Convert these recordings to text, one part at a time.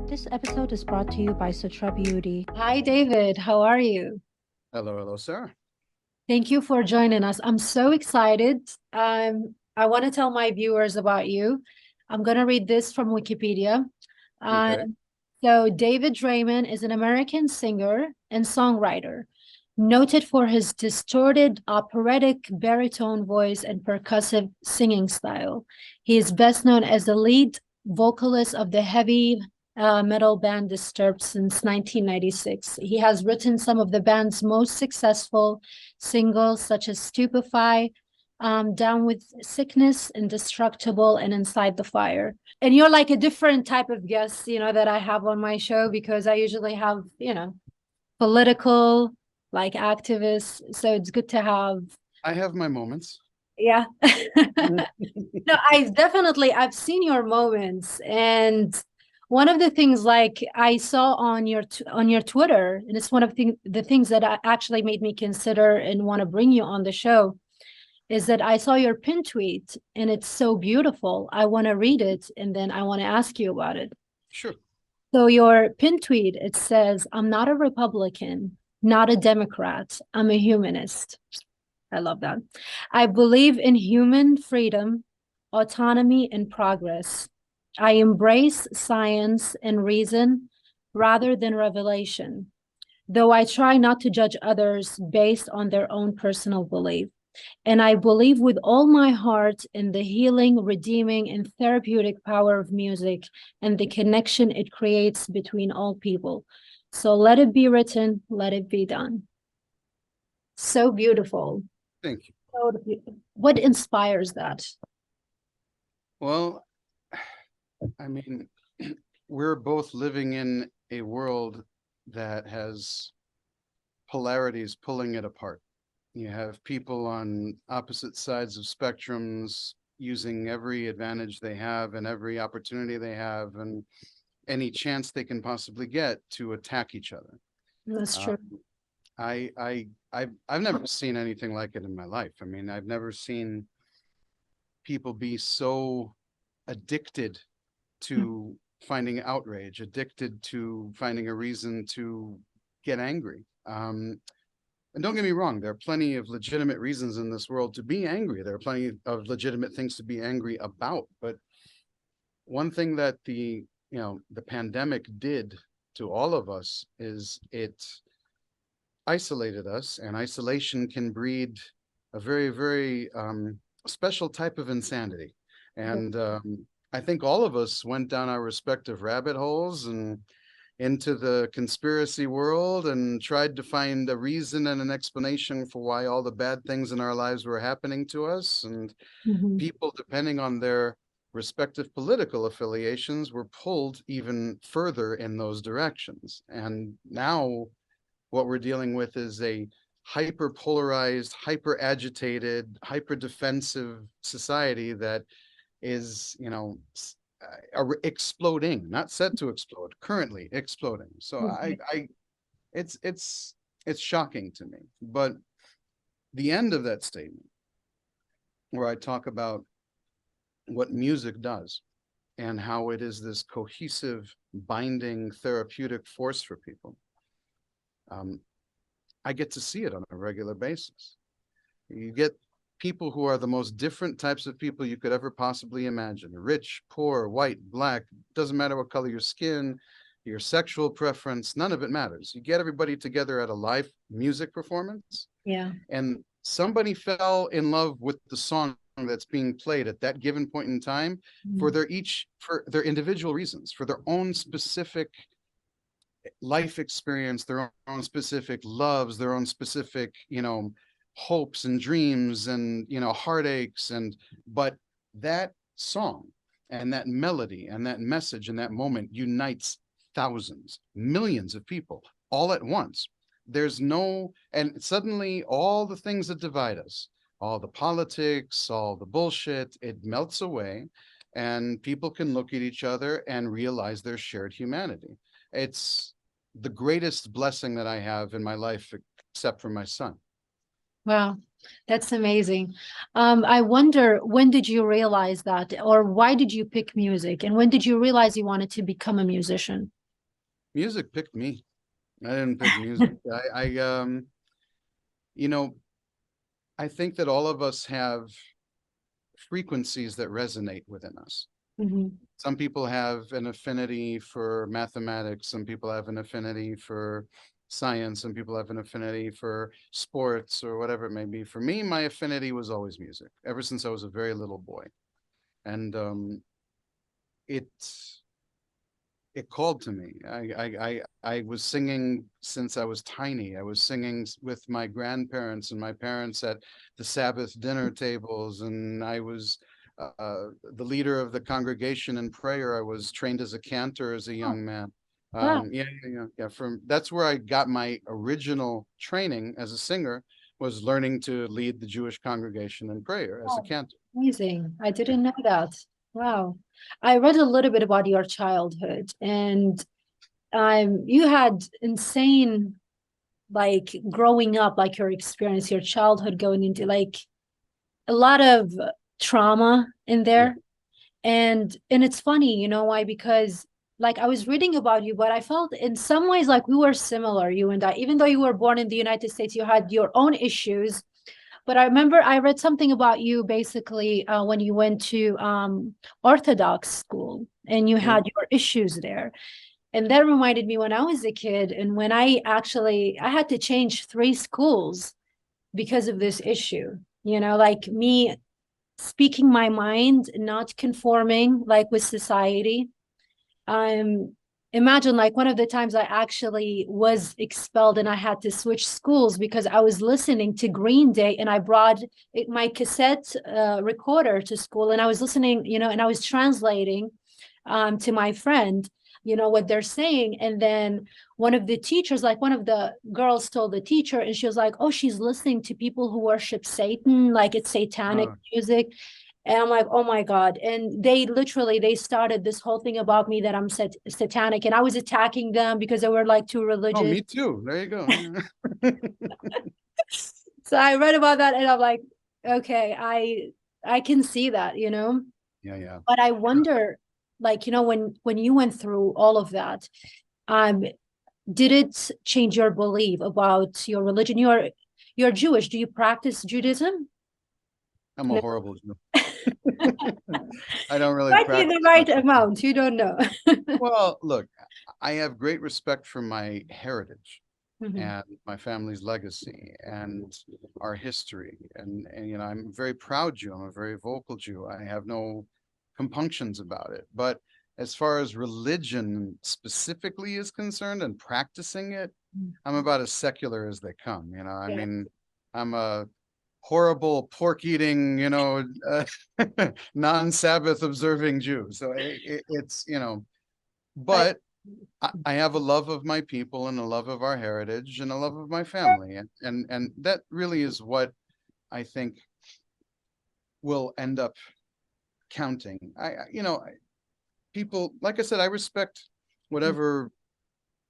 This episode is brought to you by Sutra Beauty. Hi, David. How are you? Hello, hello, Sarah. Thank you for joining us. I'm so excited. I want to tell my viewers about you. I'm going to read this from Wikipedia. Okay. Um, so, David Draiman is an American singer and songwriter, noted for his distorted operatic baritone voice and percussive singing style. He is best known as the lead vocalist of the heavy metal band Disturbed since 1996. He has written some of the band's most successful singles, such as Stupefy, Down with Sickness, Indestructible, and Inside the Fire. And you're like a different type of guest, that I have on my show, because I usually have, political, like activists. So it's good to have. I have my moments. Yeah. No, I've seen your moments, and one of the things like I saw on your Twitter, and it's one of the things that actually made me consider and want to bring you on the show, is that I saw your pin tweet and it's so beautiful. I want to read it and then I want to ask you about it. Sure. So your pin tweet, it says, "I'm not a Republican, not a Democrat. I'm a humanist." I love that. "I believe in human freedom, autonomy, and progress. I embrace science and reason rather than revelation, though I try not to judge others based on their own personal belief. And I believe with all my heart in the healing, redeeming, and therapeutic power of music and the connection it creates between all people. So let it be written, let it be done." So beautiful. Thank you. So what inspires that? Well, I mean, we're both living in a world that has polarities pulling it apart. You have people on opposite sides of spectrums using every advantage they have and every opportunity they have and any chance they can possibly get to attack each other. That's true. I've never seen anything like it in my life. I mean, I've never seen people be so addicted to finding outrage, addicted to finding a reason to get angry. And don't get me wrong, there are plenty of legitimate reasons in this world to be angry. There are plenty of legitimate things to be angry about. But one thing that the pandemic did to all of us is it isolated us, and isolation can breed a very, very special type of insanity. And I think all of us went down our respective rabbit holes and into the conspiracy world and tried to find a reason and an explanation for why all the bad things in our lives were happening to us. And people, depending on their respective political affiliations, were pulled even further in those directions. And now what we're dealing with is a hyper polarized, hyper agitated, hyper defensive society that is, exploding, not set to explode, currently exploding. So it's shocking to me. But the end of that statement, where I talk about what music does and how it is this cohesive, binding, therapeutic force for people, I get to see it on a regular basis. You get people who are the most different types of people you could ever possibly imagine. Rich, poor, white, black, doesn't matter what color your skin, your sexual preference, none of it matters. You get everybody together at a live music performance. Yeah. And somebody fell in love with the song that's being played at that given point in time for their individual reasons, for their own specific life experience, their own specific loves, their own specific, hopes and dreams and, heartaches. But that song and that melody and that message and that moment unites thousands, millions of people all at once. And suddenly all the things that divide us, all the politics, all the bullshit, it melts away, and people can look at each other and realize their shared humanity. It's the greatest blessing that I have in my life, except for my son. Wow. That's amazing. I wonder, when did you realize that, or why did you pick music, and when did you realize you wanted to become a musician? Music picked me. I didn't pick music. You know, I think that all of us have frequencies that resonate within us. Mhm. Some people have an affinity for mathematics, some people have an affinity for science, some people have an affinity for sports or whatever it may be. For me, my affinity was always music, ever since I was a very little boy. And it it called to me. I was singing since I was tiny. I was singing with my grandparents and my parents at the Sabbath dinner tables, and I was the leader of the congregation in prayer. I was trained as a cantor as a Oh, young man. wow. Yeah. From that's where I got my original training as a singer, was learning to lead the Jewish congregation in prayer as a Oh, cantor. amazing. I Yeah. didn't know that. Wow. I read a little bit about your childhood, and you had insane, like, growing up, like your experience, your childhood, going into like a lot of trauma in Yeah. there. And it's funny, you know why? Because like I was reading about you, but I felt in some ways like we were similar, you and I. Even though you were born in the United States, you had your own issues. But I remember I read something about you basically when you went to Orthodox school and you Yeah. had your issues there. And that reminded me when I was a kid, and when I had to change 3 schools because of this issue. You know, like me speaking my mind, not conforming like with society. Um, Imagine like one of the times I actually was expelled and I had to switch schools because I was listening to Green Day, and I brought my cassette recorder to school, and I was listening, you know, and I was translating to my friend, you know, what they're saying. And then one of the teachers, like one of the girls told the teacher, and she was like, oh, she's listening to people who worship Satan, like it's satanic Oh, music. And I'm like, oh my God. And they literally, they started this whole thing about me that I'm satanic. And I was attacking them because they were like too oh, religious. me too. There you go. So I read about that and I'm like, okay, I can see that, you know. Yeah, yeah. But I wonder, like, you know, when you went through all of that, um, did it change your belief about your religion? You're Jewish. Do you practice Judaism? I'm a No. horrible Jew. I don't really Might be the practice right much. amount. You don't know. Well, look, I have great respect for my heritage Mhm. and my family's legacy and our history. And you know, I'm a very proud Jew. I'm a very vocal Jew. I have no compunctions about it. But as far as religion specifically is concerned and practicing it, I'm about as secular as they come. You know, I Yeah. mean, I'm a horrible pork eating, non-Sabbath observing Jew. So it's, I, but I have a love of my people and a love of our heritage and a love of my family. And that really is what I think will end up counting. People, like I said, I respect whatever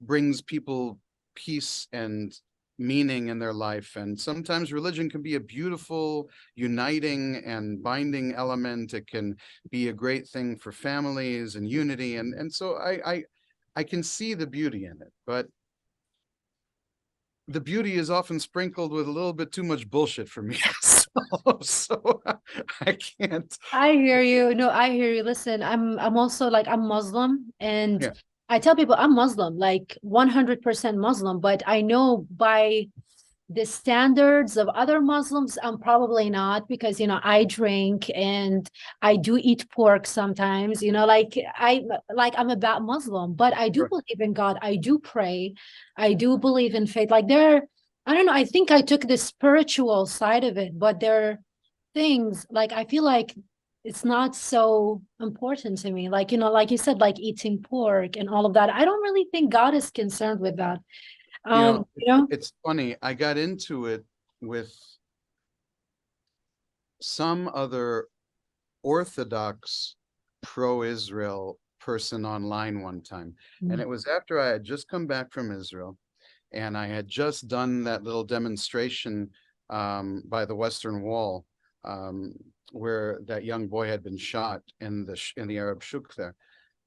brings people peace and meaning in their life. And sometimes religion can be a beautiful, uniting and binding element. It can be a great thing for families and unity. And so I can see the beauty in it, but the beauty is often sprinkled with a little bit too much bullshit for me. So I can't. I hear you. No, I hear you. Listen, I'm also like I'm Muslim, and Yeah, I tell people I'm Muslim, like 100% Muslim, but I know by the standards of other Muslims, I'm probably not, because you know I drink and I do eat pork sometimes, you know, I'm about Muslim, but I do right. believe in God. I do pray. I do believe in faith. Like there, I don't know, I think I took the spiritual side of it, but there are things like I feel like it's not so important to me. Like, you know, like you said, like eating pork and all of that. I don't really think God is concerned with that. You know, You know, it's funny. I got into it with some other Orthodox pro-Israel person online one time. And Mm. it was after I had just come back from Israel and I had just done that little demonstration by the Western Wall, where that young boy had been shot in the Arab Shuk there.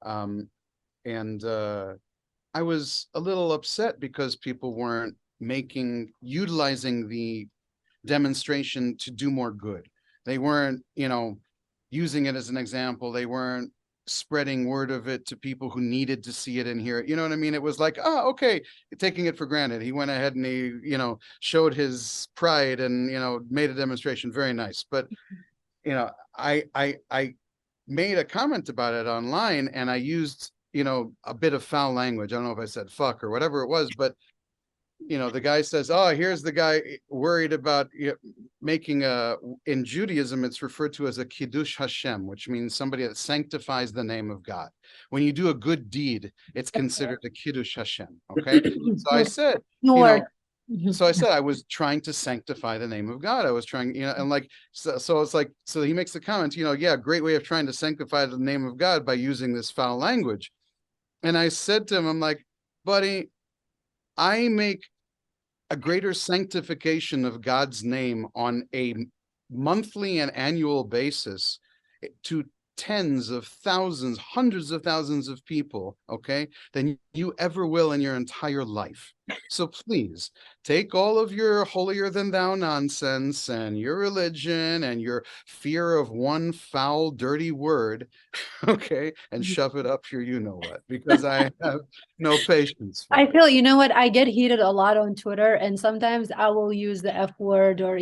And I was a little upset because people weren't utilizing the demonstration to do more good. They weren't, using it as an example. They weren't spreading word of it to people who needed to see it and hear it. You know what I mean? It was like, oh, okay, taking it for granted. He went ahead and he, showed his pride and, made a demonstration. Very nice. But, I made a comment about it online, and I used, a bit of foul language. I don't know if I said fuck or whatever it was, but the guy says, oh, here's the guy worried about making in Judaism, it's referred to as a Kiddush Hashem, which means somebody that sanctifies the name of God. When you do a good deed, it's considered a Kiddush Hashem. Okay. So I said, I was trying to sanctify the name of God. I was trying, and like, so it's like, so he makes the comment, yeah, great way of trying to sanctify the name of God by using this foul language. And I said to him, I'm like, buddy, I make a greater sanctification of God's name on a monthly and annual basis to tens of thousands, hundreds of thousands of people, okay, than you ever will in your entire life. So please take all of your holier than thou nonsense and your religion and your fear of one foul, dirty word, okay, and shove it up your you-know-what, because I have no patience for I feel, you know what, I get heated a lot on Twitter, and sometimes I will use the F word, or,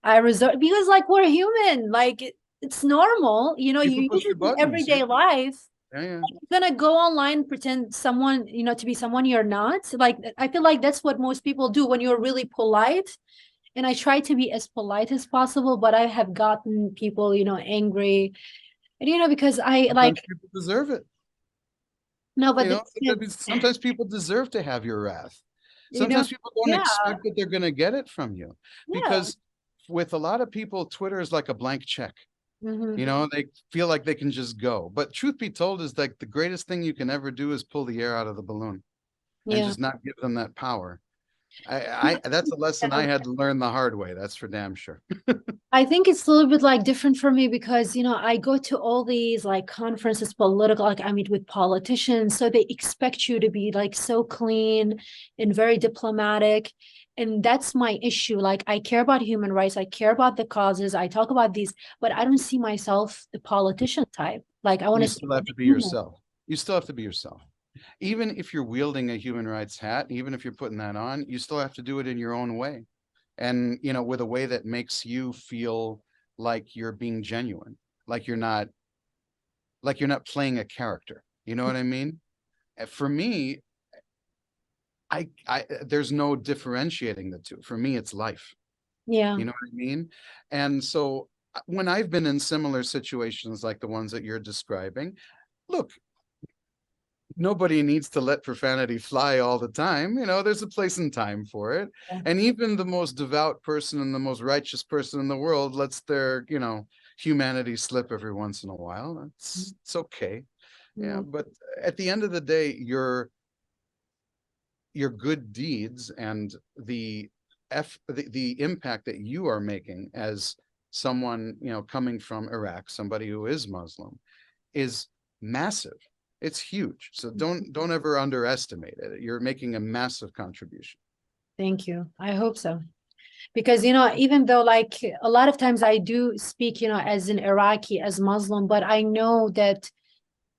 I resort, because like we're human, like it's normal, you use it in everyday life. Yeah. You're gonna go online, pretend someone, to be someone you're not. Like, I feel like that's what most people do when you're really polite. And I try to be as polite as possible, but I have gotten people, angry. And, because sometimes people deserve it. No, but sometimes people deserve to have your wrath. Sometimes people don't expect that they're going to get it from you, because with a lot of people, Twitter is like a blank check. They feel like they can just go. But truth be told, is like the greatest thing you can ever do is pull the air out of the balloon and just not give them that power. That's a lesson I had to learn the hard way. That's for damn sure. I think it's a little bit like different for me because, I go to all these like conferences, political, like I meet with politicians. So they expect you to be like so clean and very diplomatic. And that's my issue. Like, I care about human rights. I care about the causes. I talk about these, but I don't see myself the politician type. Like, I want to still have to be yourself. You still have to be yourself. Even if you're wielding a human rights hat, even if you're putting that on, you still have to do it in your own way. And, with a way that makes you feel like you're being genuine, like you're not playing a character. You know what I mean? For me, there's no differentiating the two. For me, it's life. Yeah. You know what I mean? And so when I've been in similar situations like the ones that you're describing, look, nobody needs to let profanity fly all the time. There's a place and time for it. Yeah. And even the most devout person and the most righteous person in the world lets their, humanity slip every once in a while. It's okay. Yeah. But at the end of the day, your good deeds and the impact that you are making as someone, coming from Iraq, somebody who is Muslim, is massive. It's huge. So don't ever underestimate it. You're making a massive contribution. Thank you. I hope so. Because, even though like a lot of times I do speak, as an Iraqi, as Muslim, but I know that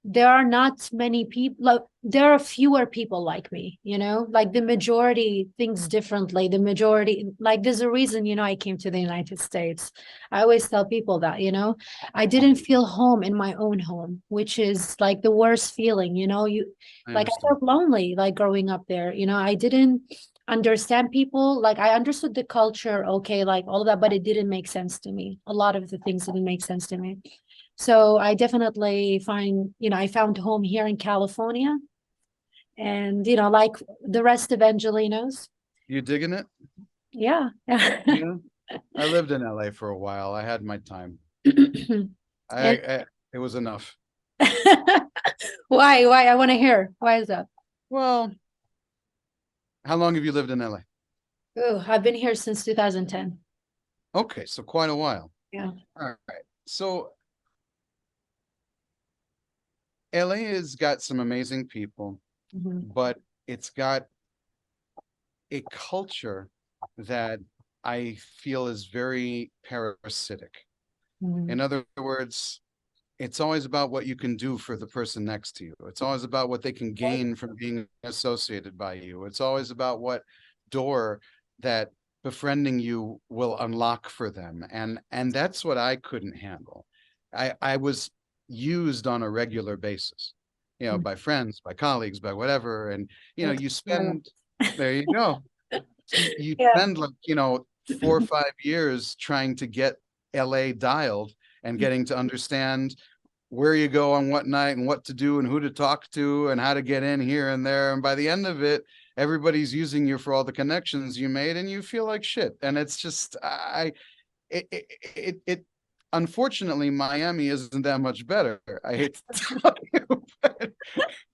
there are not many people, like there are fewer people like me, like the majority thinks differently. The majority, like there's a reason, I came to the United States. I always tell people that, I didn't feel home in my own home, which is like the worst feeling, I felt lonely, like growing up there, I didn't understand people. Like I understood the culture, okay, like all of that, but it didn't make sense to me. A lot of the things didn't make sense to me. So I definitely I found home here in California, and, like the rest of Angelinos. You digging it? Yeah. Yeah. I lived in LA for a while. I had my time. It was enough. Why? I want to hear. Why is that? Well, how long have you lived in LA? Oh, I've been here since 2010. Okay, so quite a while. Yeah. All right. So LA has got some amazing people, Mhm. but it's got a culture that I feel is very parasitic. Mhm. In other words, it's always about what you can do for the person next to you. It's always about what they can gain from being associated by you. It's always about what door that befriending you will unlock for them. And that's what I couldn't handle. I was used on a regular basis, Mhm. by friends, by colleagues, by whatever. And That's you true. spend, there you go. You Yeah. spend like, 4 or 5 years trying to get LA dialed and getting to understand where you go on what night and what to do and who to talk to and how to get in here and there. And by the end of it, everybody's using you for all the connections you made and you feel like shit. And it's just, it unfortunately, Miami isn't that much better. I hate to tell you, but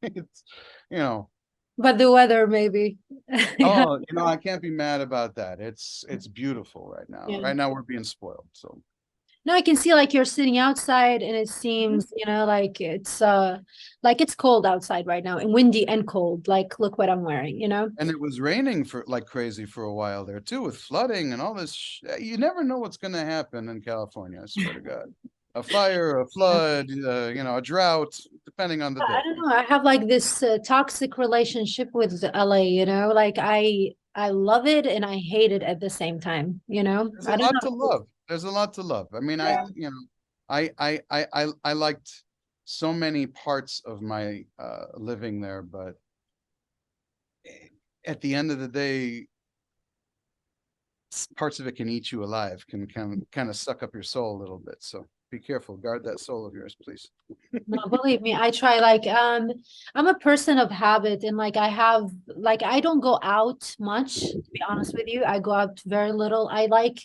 it's, you know, But the weather, maybe. Yeah. oh, I can't be mad about that. It's beautiful right now. Yeah. Right now we're being spoiled. So No, I can see like you're sitting outside and it Mhm. seems, like it's cold outside right now and windy and cold. Like, look what I'm wearing, you know? And it was raining for like crazy for a while there too, with flooding and all this. You never know what's going to happen in California. I swear to God, a fire, a flood, a drought, depending on the I day. don't know. I have like this toxic relationship with LA, you know? Like I love it and I hate it at the same time, you know? There's a I don't lot to know. love. There's a lot to love. I mean, Yeah. I liked so many parts of my living there, but at the end of the day, parts of it can eat you alive, can kind of suck up your soul a little bit. So be careful, guard that soul of yours, please. No, believe me, I try like I'm a person of habit and like I don't go out much, to be honest with you. I go out very little. I like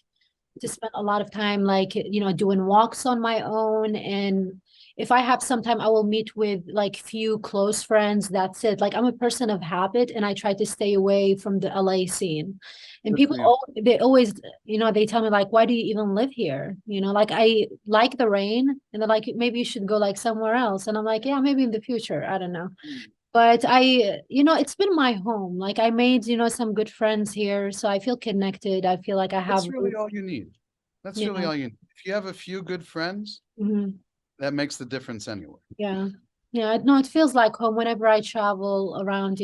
to spend a lot of time like doing walks on my own, and if I have some time I will meet with like few close friends. That's it. Like I'm a person of habit and I try to stay away from the LA scene. And Good for people you. they always they tell me like, why do you even live here? Like I like the rain, and they're like, maybe you should go like somewhere else, and I'm like, yeah, maybe in the future, I don't know. Mm. But it's been my home. Like I made, some good friends here. So I feel connected. I feel like I have, That's really all you need. That's really yeah. all you need. If you have a few good friends, Mhm. that makes the difference anyway. Yeah. Yeah. No, it feels like home whenever I travel around.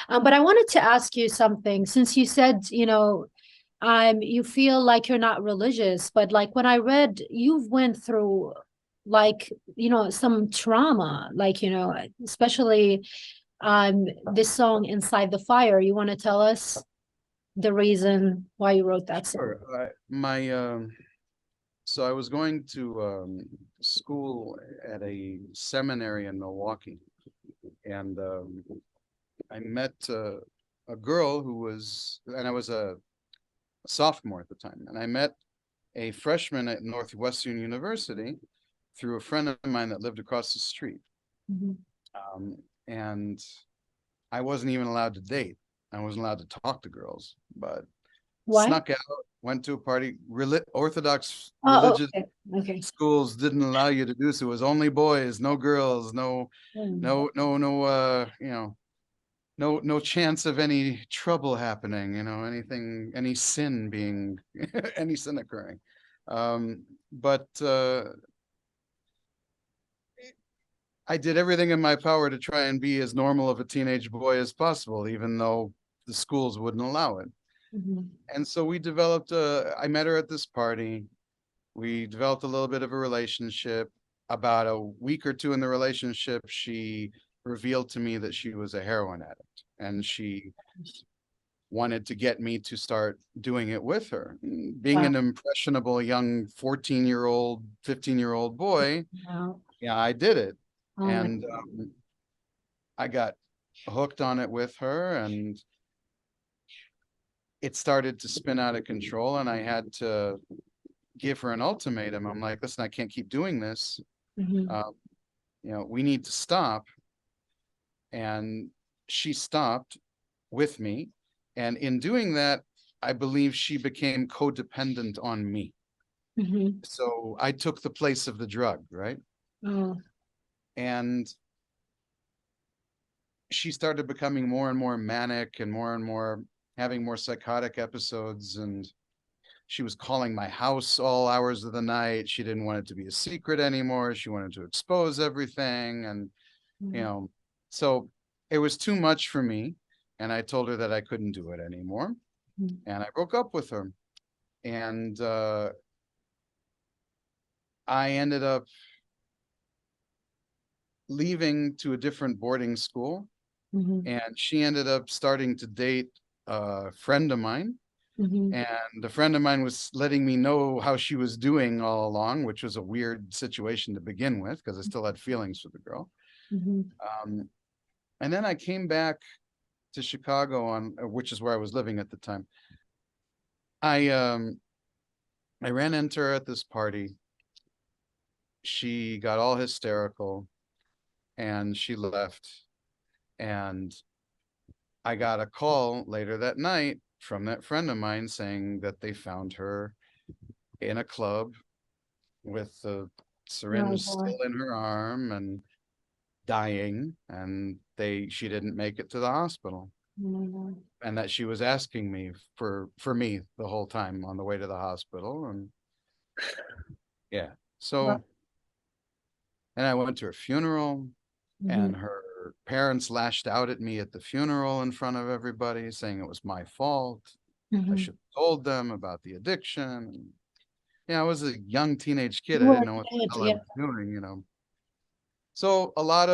But I wanted to ask you something since you said, you feel like you're not religious, but like when I read you've went through like, some trauma, like, especially this song Inside the Fire. You want to tell us the reason why you wrote that song? Sure. So I was going to school at a seminary in Milwaukee, and I met a girl and I was a sophomore at the time, and I met a freshman at Northwestern University through a friend of mine that lived across the street. Mhm. And I wasn't even allowed to date. I wasn't allowed to talk to girls, but Why? snuck out, went to a party. Orthodox Oh, religious okay. Okay. schools didn't allow you to do so. It was only boys, no girls, no, Mm. no, no, no, no chance of any trouble happening, any sin being, any sin occurring. But I did everything in my power to try and be as normal of a teenage boy as possible, even though the schools wouldn't allow it. Mhm. And so I met her at this party. We developed a little bit of a relationship. About a week or two in the relationship, she revealed to me that she was a heroin addict and she wanted to get me to start doing it with her. Being Wow. an impressionable young 14-year-old, 15-year-old boy, Wow. yeah, I did it. Oh my. And I got hooked on it with her, and it started to spin out of control, and I had to give her an ultimatum. I'm like, listen, I can't keep doing this. Mhm. Uh, we need to stop. And she stopped with me. And in doing that, I believe she became codependent on me. Mm-hmm. So I took the place of the drug, right? Oh, And she started becoming more and more manic and more having more psychotic episodes. And she was calling my house all hours of the night. She didn't want it to be a secret anymore. She wanted to expose everything. And, you mm-hmm. know, so it was too much for me. And I told her that I couldn't do it anymore. And I broke up with her. And I ended up leaving to a different boarding school. Mm-hmm. And she ended up starting to date a friend of mine. Mm-hmm. And a friend of mine was letting me know how she was doing all along, which was a weird situation to begin with because I still had feelings for the girl. Mm-hmm. Um, and then I came back to Chicago which is where I was living at the time. I I ran into her at this party. She got all hysterical and she left. And I got a call later that night from that friend of mine saying that they found her in a club with the Oh, syringe boy. still in her arm and dying, and she didn't make it to the hospital, Oh my God. and that she was asking me for me the whole time on the way to the hospital. And yeah, Well, so and I went to her funeral, mm-hmm. and her parents lashed out at me at the funeral in front of everybody saying it was my fault. I Mm-hmm. should have told them about the addiction. Yeah, I was a young teenage kid. I You were didn't know what a the kid, hell I yeah. was doing. So a lot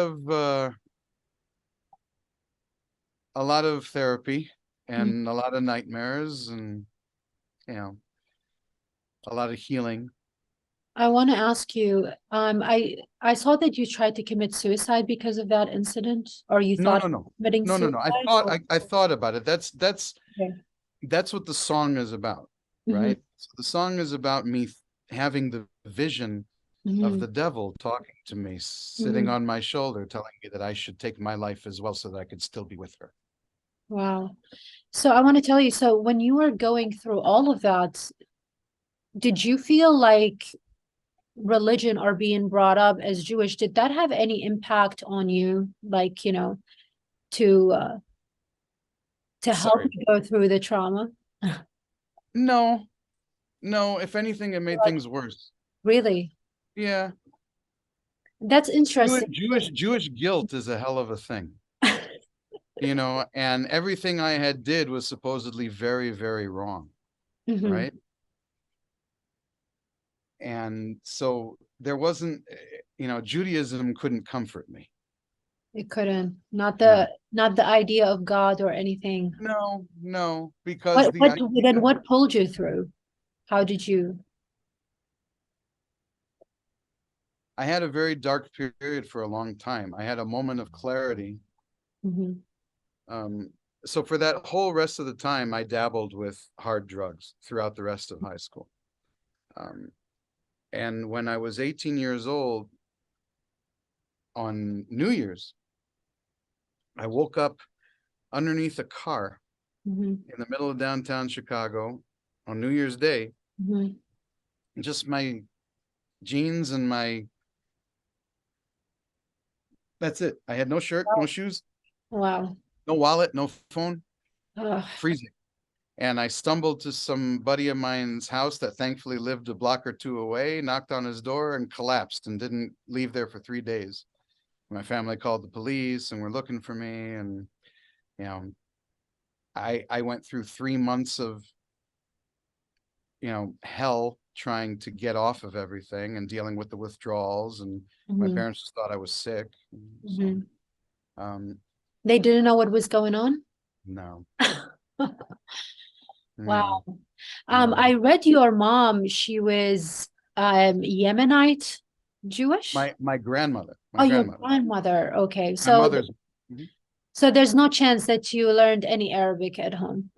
of therapy Mm. and a lot of nightmares and you know a lot of healing. I want to ask you, I saw that you tried to commit suicide because of that incident, or you No, thought no, of no, committing no, no, no. I suicide, thought or I thought about it. okay. That's what the song is about, Mm-hmm. right? So the song is about me having the vision of Mm-hmm. the devil talking to me, sitting Mm-hmm. on my shoulder, telling me that I should take my life as well so that I could still be with her. Wow. So I want to tell you, so when you were going through all of that, did you feel like religion or being brought up as Jewish, did that have any impact on you? Like, to uh, to help Sorry. you go through the trauma? No, no. If anything, it made Like, things worse. really? Yeah. That's interesting. Jewish guilt is a hell of a thing, and everything I had did was supposedly very, very wrong, Mhm. right? And so there wasn't, Judaism couldn't comfort me. It couldn't. Not No, the idea of God or anything. no, no, because the What then idea, what pulled you through? How did you? I had a very dark period for a long time. I had a moment of clarity. Mhm. Um, so for that whole rest of the time, I dabbled with hard drugs throughout the rest of high school. Um, and when I was 18 years old, on New Year's, I woke up underneath a car Mhm. in the middle of downtown Chicago on New Year's Day, Mhm. just my jeans and that's it. I had no shirt, no shoes, Wow. no wallet, no phone, Ugh. freezing. And I stumbled to some buddy of mine's house that thankfully lived a block or two away, knocked on his door and collapsed and didn't leave there for 3 days. My family called the police and were looking for me. And, you know, I went through 3 months of, hell trying to get off of everything and dealing with the withdrawals. And my Mhm. parents just thought I was sick. So, Mhm. um, They didn't know what was going on? no, Wow. no, no. I read your mom, she was Yemenite Jewish? My grandmother, my Oh, your grandmother, grandmother. Okay. my mother's. Mhm. So there's no chance that you learned any Arabic at home.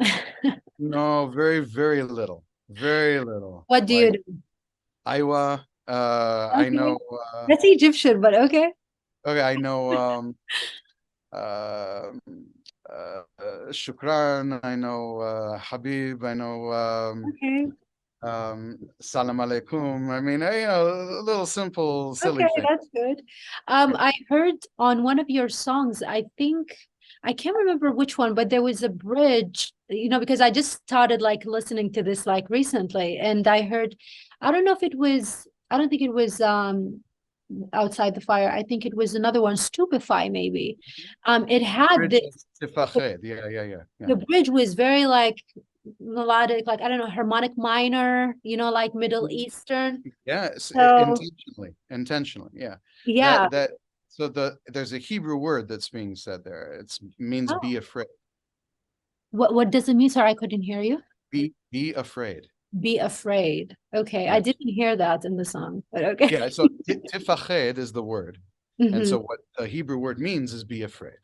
No, very, very little. Very little. What do you Like do? Iowa, I Okay. know That's Egyptian, but okay. okay, I know Shukran, I know Habib, I know Okay. Salam Alaikum. I mean, little simple, silly Okay, thing. that's good. Yeah. I heard on one of your songs, I think I can't remember which one, but there was a bridge, because I just started like listening to this like recently, and I heard, I don't think it was Outside the Fire. I think it was another one, Stupefy, maybe. It had Bridge this, Tifached. Yeah. the bridge was very like melodic, like I don't know, harmonic minor, like Middle Eastern. Yes, So intentionally. Yeah. yeah. So there's a Hebrew word that's being said there. It means Oh, be afraid. what does it mean? Sorry, I couldn't hear you. Be afraid. Be afraid. Okay, I Yes. didn't hear that in the song, but okay. Yeah. So tifached is the word. And Hmm. so what the Hebrew word means is be afraid.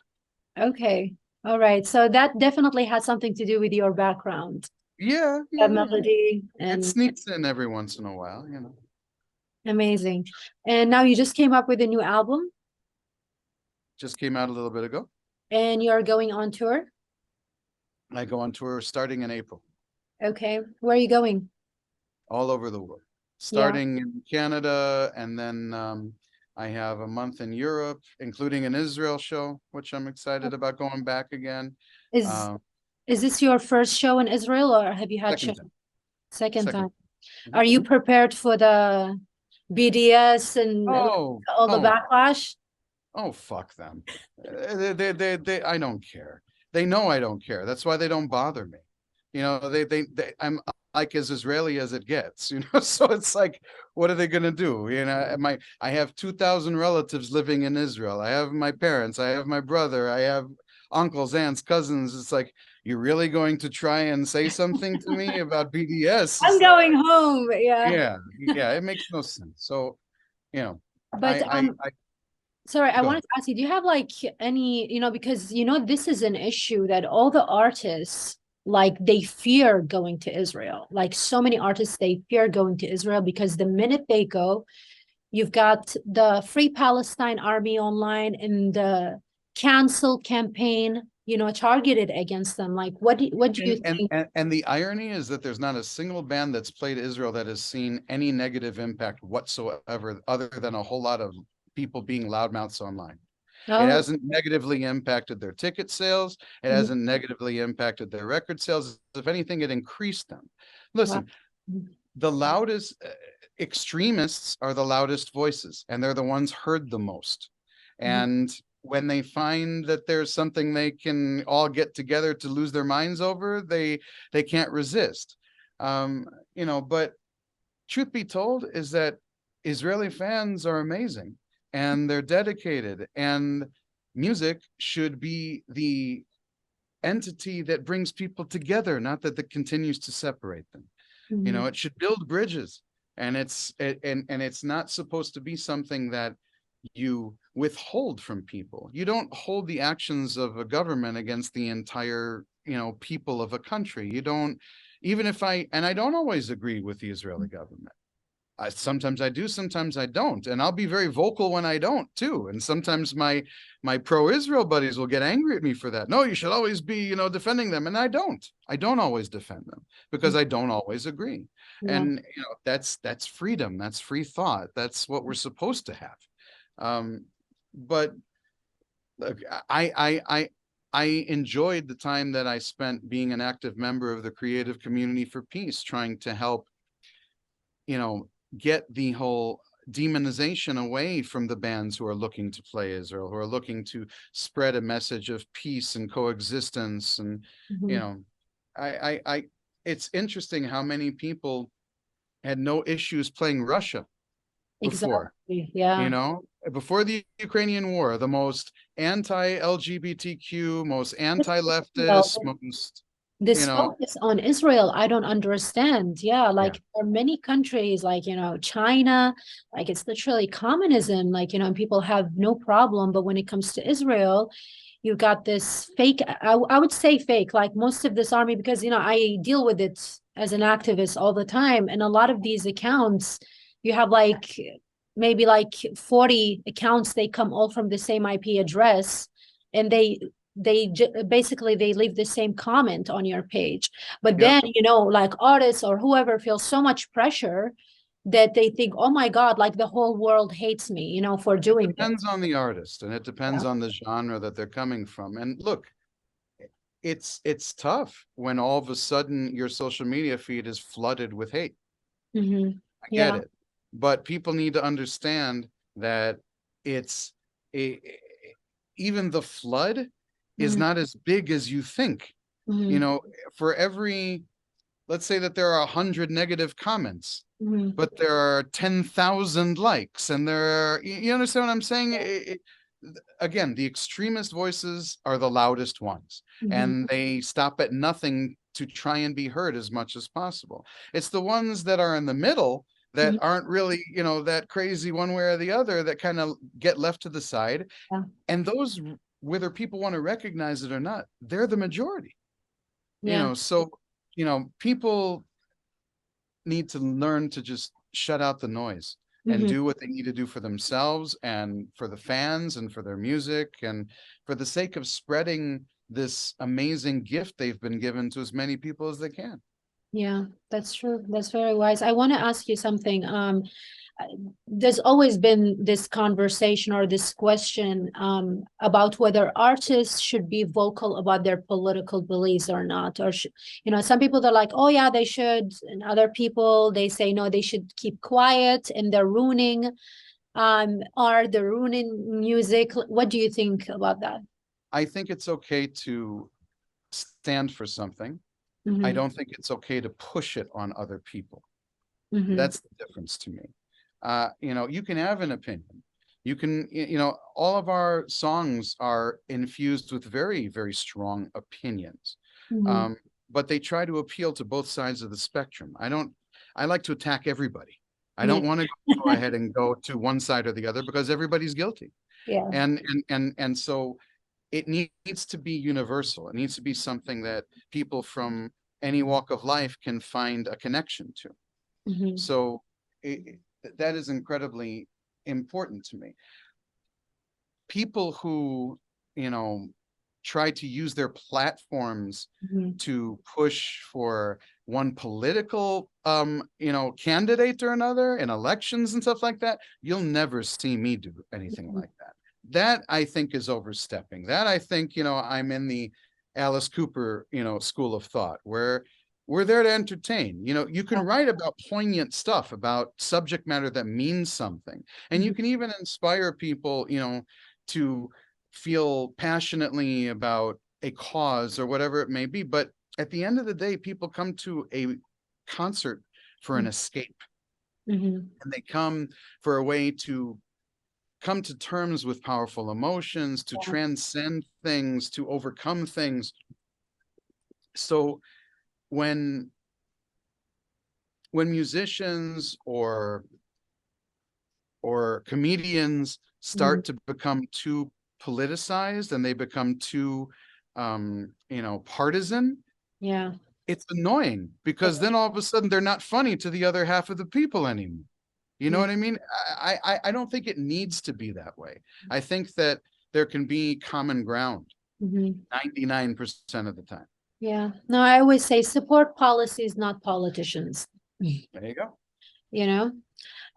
Okay. All right. So that definitely has something to do with your background, Yeah, that yeah. melody, It and sneaks in every once in a while. amazing. And now you just came up with a new album Just came out a little bit ago. and you're going on tour. I go on tour starting in April, Okay. Where are you going? all over the world, Yeah. starting in Canada, and then I have a month in Europe, including an Israel show, which I'm excited about going back again. Is Um, is this your first show in Israel or have you had show? second time, Second second. time. Mhm. Are you prepared for the BDS and Oh, all the oh, backlash? oh, fuck them. I don't care. They know I don't care. That's why they don't bother me. I'm like as Israeli as it gets. So it's like, what are they gonna do? I have 2,000 relatives living in Israel. I have my parents, I have my brother, I have uncles, aunts, cousins. It's like, you're really going to try and say something to me about BDS? I'm It's like, going home. Yeah. yeah, it makes no sense. So, you know, But I sorry, I go ahead. wanted to ask you, do you have like any, because this is an issue that all the artists like they fear going to Israel. Like so many artists, they fear going to Israel because the minute they go, you've got the Free Palestine Army online and the cancel campaign, targeted against them. Like what do you think? And the irony is that there's not a single band that's played Israel that has seen any negative impact whatsoever, other than a whole lot of people being loudmouths online. It Oh, hasn't negatively impacted their ticket sales. It mhm, hasn't negatively impacted their record sales. If anything, it increased them. wow. Listen, the loudest extremists are the loudest voices, and they're the ones heard the most. Mhm. And when they find that there's something they can all get together to lose their minds over, they can't resist. But truth be told is that Israeli fans are amazing and they're dedicated, and music should be the entity that brings people together, not that continues to separate them. Mhm. It should build bridges, and it's not supposed to be something that you withhold from people. You don't hold the actions of a government against the entire, people of a country. You don't, even if I don't always agree with the Israeli government. Sometimes I do, sometimes I don't, and I'll be very vocal when I don't too. And sometimes my pro-Israel buddies will get angry at me for that. No, you should always be, defending them, and I don't. I don't always defend them because I don't always agree. Yeah. And that's freedom, that's free thought, that's what we're supposed to have. But look, I enjoyed the time that I spent being an active member of the creative community for peace, trying to help, get the whole demonization away from the bands who are looking to play Israel, who are looking to spread a message of peace and coexistence. And, you Mhm. know, I it's interesting how many people had no issues playing Russia before, Exactly. Yeah. before the Ukrainian war, the most anti-LGBTQ, most Well, anti-leftist, most, you this know, focus on Israel, I don't understand. Yeah, yeah. like there are many countries like, China, like it's literally communism, like, and people have no problem. But when it comes to Israel, you got this fake, I would say fake, like most of this army, because, I deal with it as an activist all the time. And a lot of these accounts, you have like maybe like 40 accounts, they come all from the same IP address. and basically they leave the same comment on your page. But Yeah. then, you know, like artists or whoever feels so much pressure that they think, oh my God, like the whole world hates me, you know, for doing this. Depends on the artist, and it depends Yeah. on the genre that they're coming from. And look, it's tough when all of a sudden your social media feed is flooded with hate. Mm-hmm. I get Yeah. it. But people need to understand that it's a, even the flood is Mm-hmm. not as big as you think. You Mm-hmm. know, for every, let's say that there are 100 negative comments, Mm-hmm. but there are 10,000 likes, and there are, you understand what I'm saying? Again, the extremist voices are the loudest ones, Mm-hmm. and they stop at nothing to try and be heard as much as possible. It's the ones that are in the middle that Mm-hmm. aren't really, you know, that crazy one way or the other, that kind of get left to the side. Yeah. And those, whether people want to recognize it or not, they're the majority. You Yeah. know, so, you know, people need to learn to just shut out the noise and Mm-hmm. do what they need to do for themselves and for the fans and for their music and for the sake of spreading this amazing gift they've been given to as many people as they can. Yeah, that's true. That's very wise. I want to ask you something. Uh, there's always been this conversation or this question about whether artists should be vocal about their political beliefs or not. Or, you know, some people, they're like, oh, yeah, they should. And other people, they say, no, they should keep quiet and they're ruining they're ruining music. What do you think about that? I think it's okay to stand for something. I Mm-hmm. don't think it's okay to push it on other people. Mm-hmm. That's the difference to me. You know, you can have an opinion. You can, you know, all of our songs are infused with very, very strong opinions. Mm-hmm. Um, but they try to appeal to both sides of the spectrum. I like to attack everybody. I Yeah. don't want to go ahead and go to one side or the other because everybody's guilty. Yeah. And so it needs to be universal. It needs to be something that people from any walk of life can find a connection to. Mm-hmm. So that is incredibly important to me. People who, you know, try to use their platforms Mm-hmm. to push for one political, you know, candidate or another in elections and stuff like that, you'll never see me do anything like that. That I think is overstepping. That I think, you know, I'm in the Alice Cooper, you know, school of thought where we're there to entertain. You know, you can write about poignant stuff, about subject matter that means something, and you can even inspire people, you know, to feel passionately about a cause or whatever it may be. But at the end of the day, people come to a concert for an escape, Mm-hmm. and they come for a way to come to terms with powerful emotions, to Yeah. transcend things, to overcome things. So when musicians or comedians Mm-hmm. start to become too politicized and they become too you know, partisan, Yeah. it's annoying because then all of a sudden they're not funny to the other half of the people anymore. You know Yeah. what I mean? I don't think it needs to be that way. I think that there can be common ground Mm-hmm. 99% of the time. Yeah. No, I always say support policies, not politicians. There you go. You know?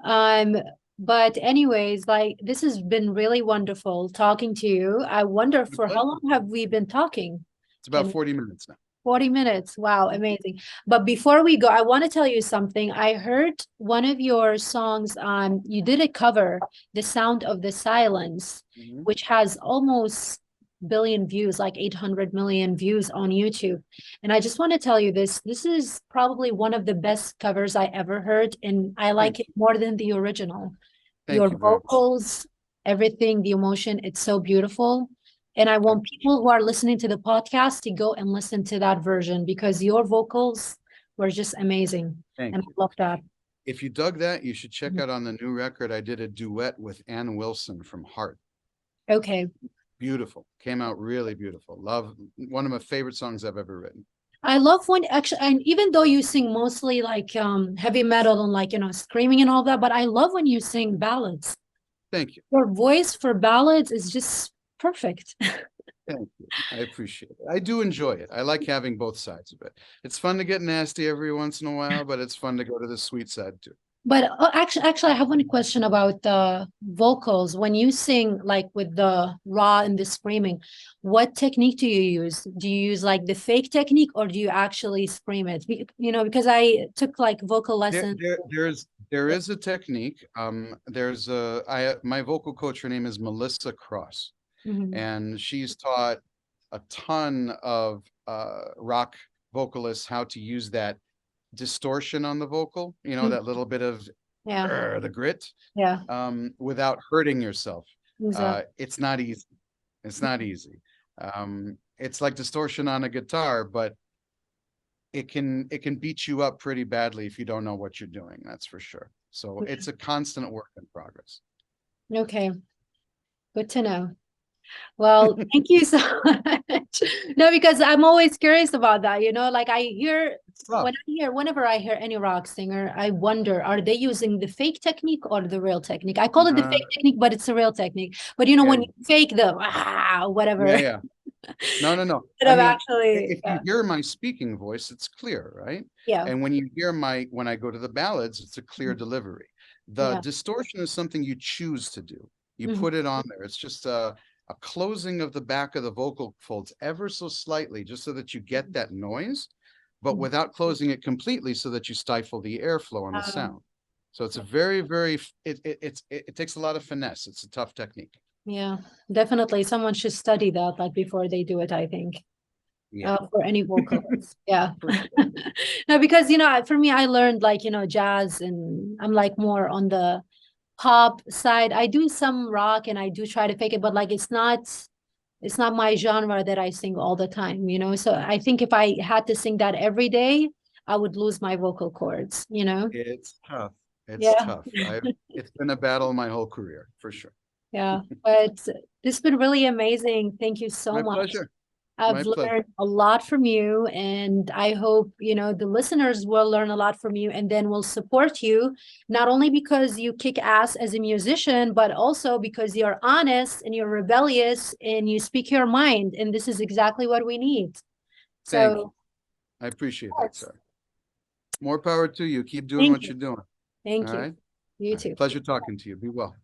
Um, but anyways, like this has been really wonderful talking to you. I wonder My for how pleasure. long have we been talking? It's about 40 minutes now. 40 minutes. Wow, amazing. But before we go, I want to tell you something. I heard one of your songs, you did a cover, The Sound of the Silence, Mhm. which has almost billion views, like 800 million views on YouTube. And I just want to tell you this, this is probably one of the best covers I ever heard, and I like it more than the original. Your Thank you very much. vocals, everything, the emotion, it's so beautiful. And I want people who are listening to the podcast to go and listen to that version because your vocals were just amazing. Thank And you. I love that. If you dug that, you should check out on the new record. I did a duet with Ann Wilson from Heart. Okay. Beautiful. Came out really beautiful. Love, one of my favorite songs I've ever written. I love when actually, and even though you sing mostly like heavy metal and like, you know, screaming and all that, but I love when you sing ballads. Thank you. Your voice for ballads is just perfect. Thank you. I appreciate it. I do enjoy it. I like having both sides of it. It's fun to get nasty every once in a while, but it's fun to go to the sweet side too. But actually, I have one question about the vocals. When you sing like with the raw and the screaming, what technique do you use? Do you use like the fake technique, or do you actually scream it? You know, because I took like vocal lessons. There is a technique. My vocal coach, her name is Melissa Cross, Mhm. and she's taught a ton of rock vocalists how to use that distortion on the vocal, Mm. that little bit of Yeah, the grit, yeah, without hurting yourself. exactly. It's not easy. It's not easy. It's like distortion on a guitar, but it can beat you up pretty badly if you don't know what you're doing. That's for sure. So it's a constant work in progress. Okay, good to know. Well, thank you so much. No, because I'm always curious about that, like I hear It's tough. whenever I hear any rock singer, I wonder, are they using the fake technique or the real technique? I call it the fake technique, but it's a real technique. But Yeah, when you fake the whatever, yeah, yeah. No, no, no. instead I of mean, actually, if you hear my speaking voice, it's clear, right? yeah, And when you hear when I go to the ballads, it's a clear delivery. The yeah, distortion is something you choose to do. You mhm, put it on there. It's just a closing of the back of the vocal folds ever so slightly, just so that you get that noise, but mhm. without closing it completely so that you stifle the airflow on the Um, sound. So it's a very, very, it takes a lot of finesse. It's a tough technique. yeah, definitely. Someone should study that like before they do it, I think. Yeah, For any vocalist. Yeah. for sure. No, because for me, I learned like, jazz, and I'm like more on the pop side. I do some rock and I do try to fake it, but like it's not my genre that I sing all the time. So I think if I had to sing that every day, I would lose my vocal cords. It's tough. It's Yeah. tough. It's been a battle my whole career, for sure. Yeah. But this has been really amazing. Thank you so My much. pleasure. I've My pleasure. learned a lot from you, and I hope, the listeners will learn a lot from you and then will support you, not only because you kick ass as a musician, but also because you're honest and you're rebellious and you speak your mind. And this is exactly what we need. Thank you. So, I appreciate that, yes, sir. More power to you. Keep doing thank what you. you're doing. Thank All you. right. You All right. too. Pleasure talking to you. Be well.